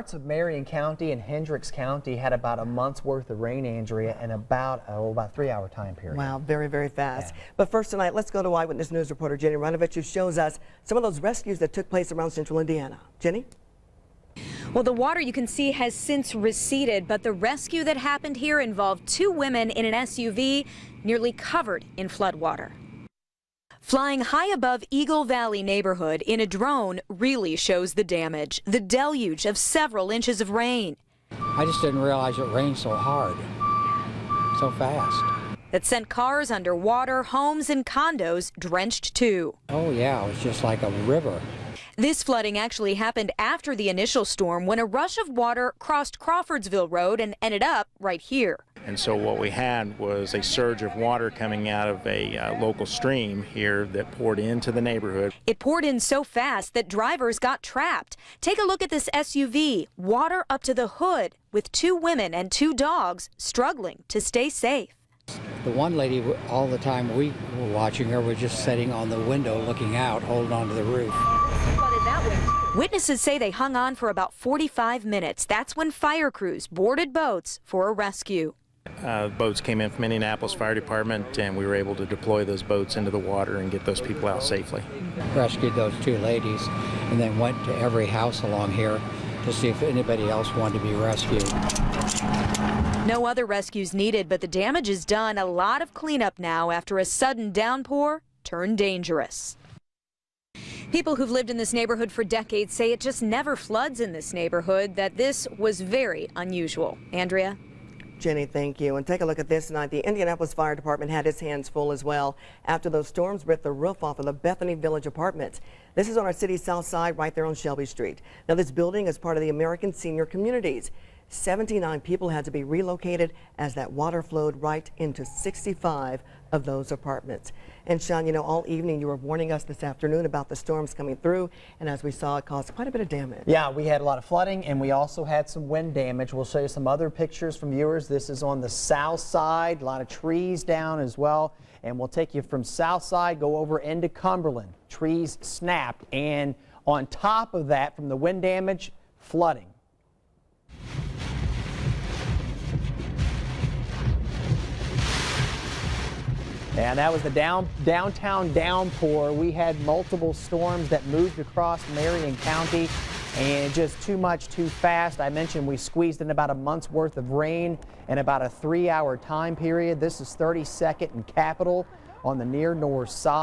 Parts of Marion County and Hendricks County had about a month's worth of rain, Andrea, in about a 3-hour time period. Wow, very, very fast. Yeah. But first tonight, let's go to Eyewitness News reporter Jenny Ranovich, who shows us some of those rescues that took place around central Indiana. Jenny? Well, the water you can see has since receded, but the rescue that happened here involved 2 women in an SUV nearly covered in floodwater. Flying high above Eagle Valley neighborhood in a drone really shows the damage, the deluge of several inches of rain. I just didn't realize it rained so hard, so fast. That sent cars underwater, homes and condos drenched too. Oh yeah, it was just like a river. This flooding actually happened after the initial storm when a rush of water crossed Crawfordsville Road and ended up right here. And so what we had was a surge of water coming out of a local stream here that poured into the neighborhood. It poured in so fast that drivers got trapped. Take a look at this SUV, water up to the hood, with 2 women and 2 dogs struggling to stay safe. The one lady, all the time we were watching her, was just sitting on the window looking out, holding onto the roof. Witnesses say they hung on for about 45 minutes. That's when fire crews boarded boats for a rescue. Boats came in from Indianapolis Fire Department, and we were able to deploy those boats into the water and get those people out safely. Rescued those 2 ladies and then went to every house along here to see if anybody else wanted to be rescued. No other rescues needed, but the damage is done. A lot of cleanup now after a sudden downpour turned dangerous. People who've lived in this neighborhood for decades say it just never floods in this neighborhood, that this was very unusual. Andrea? Jenny, thank you. And take a look at this tonight. The Indianapolis Fire Department had its hands full as well after those storms ripped the roof off of the Bethany Village apartments. This is on our city's south side, right there on Shelby Street. Now, this building is part of the American Senior Communities. 79 people had to be relocated as that water flowed right into 65 of those apartments. And Sean, you know, all evening you were warning us this afternoon about the storms coming through, and as we saw, it caused quite a bit of damage. Yeah, we had a lot of flooding, and we also had some wind damage. We'll show you some other pictures from viewers. This is on the south side, a lot of trees down as well, and we'll take you from south side, go over into Cumberland. Trees snapped, and on top of that, from the wind damage, flooding. And that was the downtown downpour. We had multiple storms that moved across Marion County, and just too much, too fast. I mentioned we squeezed in about a month's worth of rain in about a 3-hour time period. This is 32nd and Capitol on the near north side.